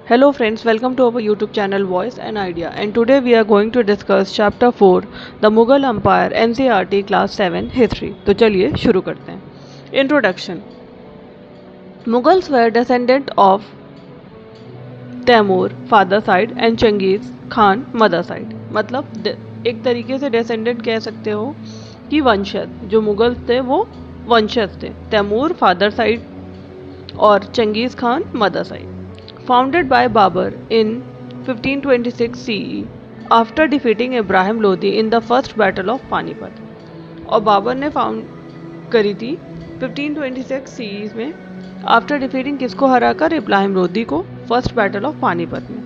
Hello friends, welcome to our YouTube channel Voice and Idea, and today we are going to discuss chapter 4 The Mughal Empire NCERT class 7 History। तो चलिए शुरू करते हैं। Introduction। Mughals were descendant of Timur father side and Genghis Khan mother side. मतलब एक तरीके से descendant कह सकते हो कि वंशज। जो मुगल्स थे वो वंशज थे, तैमूर फादर साइड और Genghis Khan mother side. Founded by Babur in 1526 CE after defeating Ibrahim Lodi in the first battle of Panipat. और बाबर ने फाउंड करी थी 1526 CE में आफ्टर डिफीटिंग किसको हराकर? इब्राहिम लोदी को फर्स्ट बैटल ऑफ पानीपत में।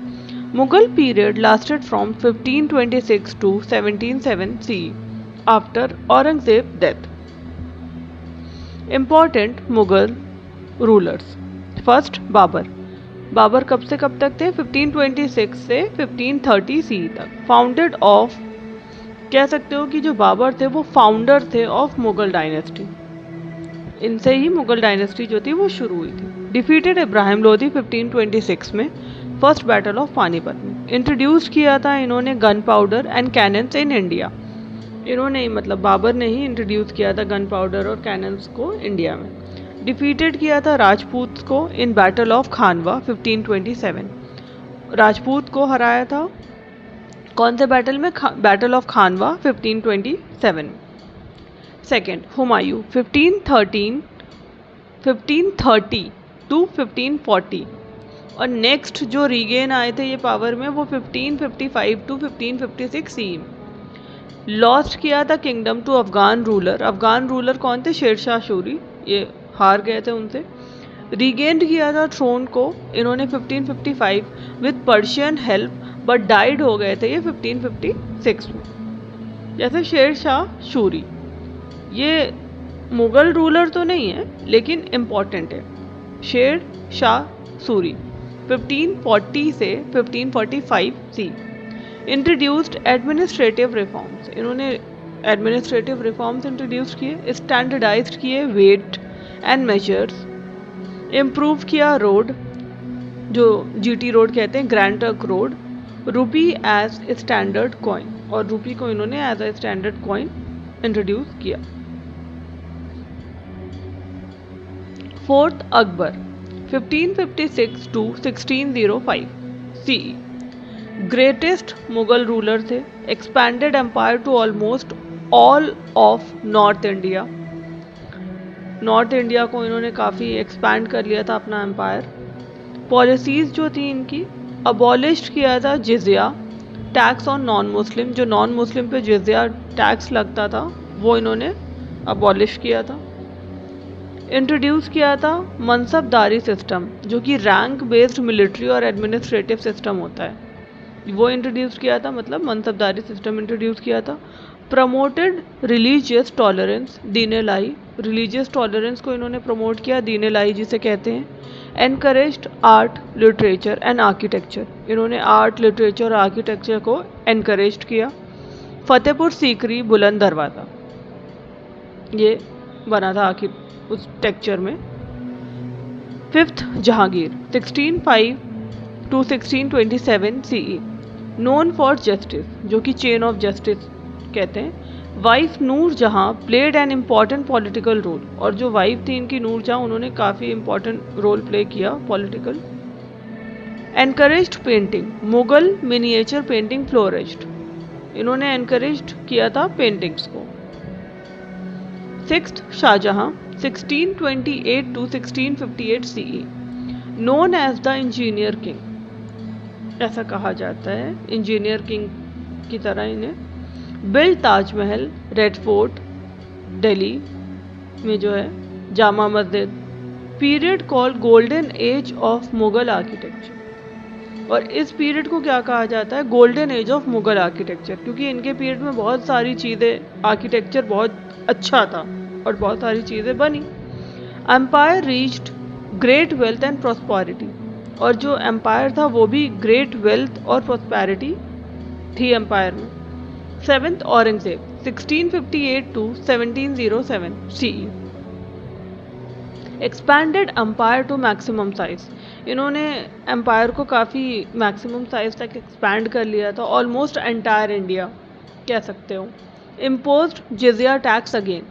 Mughal period lasted from 1526 to 177 CE after Aurangzeb death. Important Mughal rulers. First Babur. Babur कब से कब तक थे? 1526 से 1530 CE तक। फाउंडेड ऑफ, कह सकते हो कि जो बाबर थे वो फाउंडर थे ऑफ मुगल डायनेस्टी। इनसे ही मुगल डायनेस्टी जो थी वो शुरू हुई थी। डिफीटेड इब्राहिम लोदी 1526 में फर्स्ट बैटल ऑफ पानीपत में। इंट्रोड्यूस किया था इन्होंने gunpowder and cannons in India. इन्होंने मतलब बाबर ने ही इंट्रोड्यूस किया था गन पाउडर और कैनन्स को इंडिया में। डिफीटेड किया था राजपूत को in battle of Khanwa 1527। Rajput को हराया था कौन से बैटल में? Battle of Khanwa 1527। Second Humayun 1530 to 1540। और नेक्स्ट जो रीगेन आए थे ये पावर में वो 1555 टू 1556 CE में। लॉस्ट किया था kingdom to Afghan ruler. Afghan ruler कौन थे? शेरशाह सूरी। ये हार गए थे उनसे। रीगेंड किया था थ्रोन को इन्होंने 1555 with Persian help, but died हो गए थे ये 1556 में। जैसे शेर शाह शूरी, ये मुगल रूलर तो नहीं है लेकिन इम्पॉर्टेंट है। शेर शाह सूरी 1540 से 1545 CE। Introduced administrative reforms. इन्होंने एडमिनिस्ट्रेटिव रिफॉर्म्स इंट्रोड्यूस किए, स्टैंडर्डाइज्ड किए वेट एंड मेजर्स, इम्प्रूव किया रोड, जो GT रोड कहते हैं, grand trunk road, rupee as standard coin, और रुपी को इन्होंने as a standard coin introduce किया। Fourth Akbar 1556 to 1605 CE। Greatest Mughal ruler थे। Expanded empire to almost all of north India. North India को इन्होंने काफ़ी एक्सपैंड कर लिया था अपना एम्पायर। पॉलिसीज़ जो थी इनकी, अबॉलिश्ड किया था जिजिया, टैक्स ऑन नॉन मुस्लिम। जो नॉन मुस्लिम पे जिजिया टैक्स लगता था वो इन्होंने अबॉलिश किया था। इंट्रोड्यूस किया था मनसबदारी सिस्टम, जो कि रैंक बेस्ड मिलिट्री और एडमिनिस्ट्रेटिव सिस्टम होता है, वो इंट्रोड्यूस किया था। मतलब मनसबदारी सिस्टम इंट्रोड्यूस किया था। प्रमोटेड रिलीजियस टॉलरेंस, दीन लाई। रिलीजियस टॉलरेंस को इन्होंने प्रमोट किया, दीन लाई जिसे कहते हैं। Encouraged art literature and architecture. इन्होंने आर्ट लिटरेचर और आर्किटेक्चर को एनकरेज किया। फतेहपुर सीकरी बुलंद दरवाज़ा ये बना था आखिर उस टेक्चर में। Fifth Jahangir 1605 to 1627 CE। Known for justice, जो कि चेन ऑफ जस्टिस कहते हैं। Wife Noor Jahan played an important political role, और जो वाइफ थी इनकी नूर जहां, उन्होंने काफ़ी इम्पॉर्टेंट रोल प्ले किया political. Encouraged painting, Mughal miniature painting flourished. इन्होंने एनकरेज्ड किया था पेंटिंग्स को। Sixth Shahjahan 1628 to 1658 CE। Known as the engineer king, ऐसा कहा जाता है, इंजीनियर किंग की तरह इन्हें। Build Taj Mahal, red fort Delhi में जो है, Jama Masjid. Period called golden age of Mughal architecture. और इस पीरियड को क्या कहा जाता है? Golden age of Mughal architecture, क्योंकि इनके पीरियड में बहुत सारी चीज़ें, आर्किटेक्चर बहुत अच्छा था और बहुत सारी चीज़ें बनी। Empire reached great wealth and prosperity, और जो एम्पायर था वो भी ग्रेट वेल्थ और प्रॉस्पेरिटी थी एम्पायर में। Seventh Aurangzeb 1658 to 1707 CE। Expanded empire to maximum size. इन्होंने एम्पायर को काफ़ी मैक्सिमम साइज तक एक्सपैंड कर लिया था, ऑलमोस्ट एंटायर इंडिया कह सकते हो। इम्पोज्ड जिजिया टैक्स अगेन,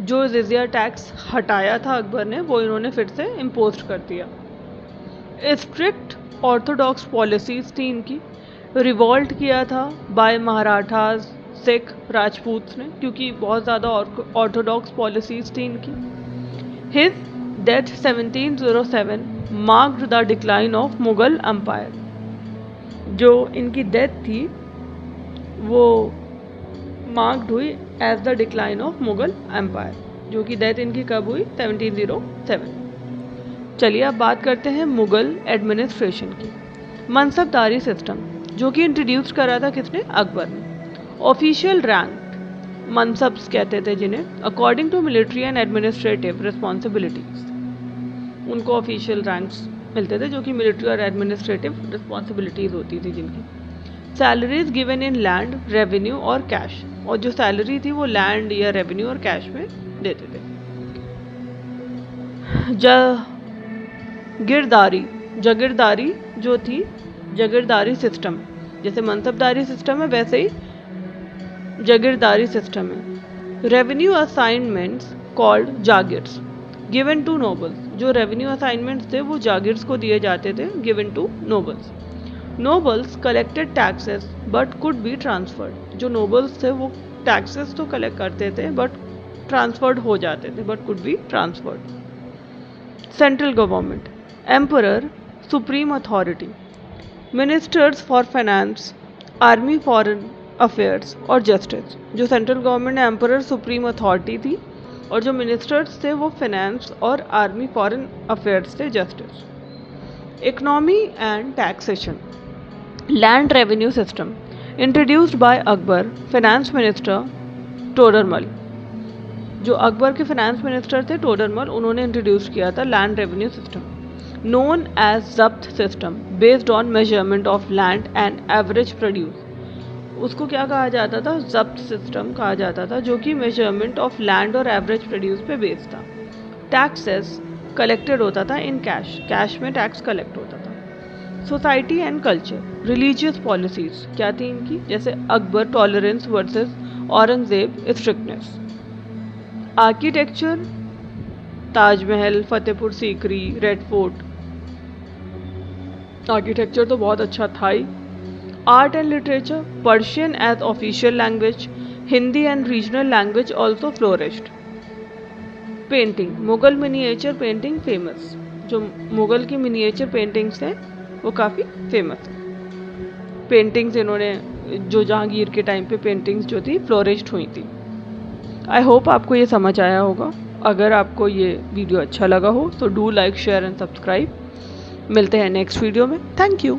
जो जिजिया टैक्स हटाया था अकबर ने वो इन्होंने फिर से इम्पोज कर दिया। स्ट्रिक्ट ऑर्थोडॉक्स पॉलिसीज थी इनकी। रिवॉल्ट किया था बाय मराठाज, सिख, राजपूत ने, क्योंकि बहुत ज़्यादा ऑर्थोडॉक्स पॉलिसीज थी इनकी। His death 1707 marked the decline of Mughal empire. जो इनकी डेथ थी वो मार्क्ड हुई as the decline of Mughal empire, जो कि डेथ इनकी कब हुई? 1707। चलिए अब बात करते हैं मुगल एडमिनिस्ट्रेशन की। मनसबदारी सिस्टम, जो कि इंट्रोड्यूस करा था किसने? अकबर ने। ऑफिशियल रैंक मनसब्स कहते थे जिन्हें, according to military and administrative responsibilities. उनको ऑफिशियल रैंक्स मिलते थे जो कि मिलिट्री और एडमिनिस्ट्रेटिव रिस्पॉन्सिबिलिटीज होती थी जिनकी। Salaries given in land, revenue और कैश, और जो सैलरी थी वो लैंड या रेवेन्यू और कैश में देते थे। जागीरदारी जो थी, जागीरदारी सिस्टम, जैसे मनसबदारी सिस्टम है वैसे ही जागीरदारी सिस्टम है। Revenue assignments called jagirs given to nobles, जो रेवेन्यू असाइनमेंट्स थे वो जागिर्स को दिए जाते थे, given to nobles. Nobles collected taxes but could be transferred, जो नोबल्स थे वो टैक्सेस तो कलेक्ट करते थे बट ट्रांसफर्ड हो जाते थे, but could be transferred. Central government, emperor supreme authority, ministers for finance, army foreign affairs और जस्टिस। जो सेंट्रल गवर्नमेंट है एम्परर सुप्रीम अथॉरिटी थी, और जो मिनिस्टर्स थे वो फाइनेंस और आर्मी फॉरेन अफेयर्स थे, justice. Economy and taxation, land revenue system introduced by Akbar, finance minister Todarmal. जो अकबर के फाइनेंस मिनिस्टर थे टोडरमल, उन्होंने इंट्रोड्यूस किया था land revenue system. Known as zabt system based on measurement of land and average produce, उसको क्या कहा जाता था? जब्त सिस्टम कहा जाता था, जो कि मेजरमेंट ऑफ लैंड और एवरेज प्रोड्यूस पे बेस्ड था। टैक्सेस कलेक्टेड होता था इन कैश, कैश में टैक्स कलेक्ट होता था। Society and culture, religious policies क्या थी इनकी? जैसे Akbar tolerance versus Aurangzeb strictness. Architecture, Taj Mahal, Fatehpur Sikri, Red Fort, architecture तो बहुत अच्छा था ही। Art and literature, Persian as official language, Hindi and regional language also flourished. Painting, Mughal miniature painting famous, जो मुगल की मिनिएचर पेंटिंग्स हैं वो काफ़ी फेमस है। पेंटिंग्स इन्होंने जो जहांगीर के टाइम पे पेंटिंग्स जो थी फ्लोरिश्ड हुई थी। आई होप आपको ये समझ आया होगा। अगर आपको ये वीडियो अच्छा लगा हो तो do like, share and subscribe. मिलते हैं नेक्स्ट वीडियो में। Thank you.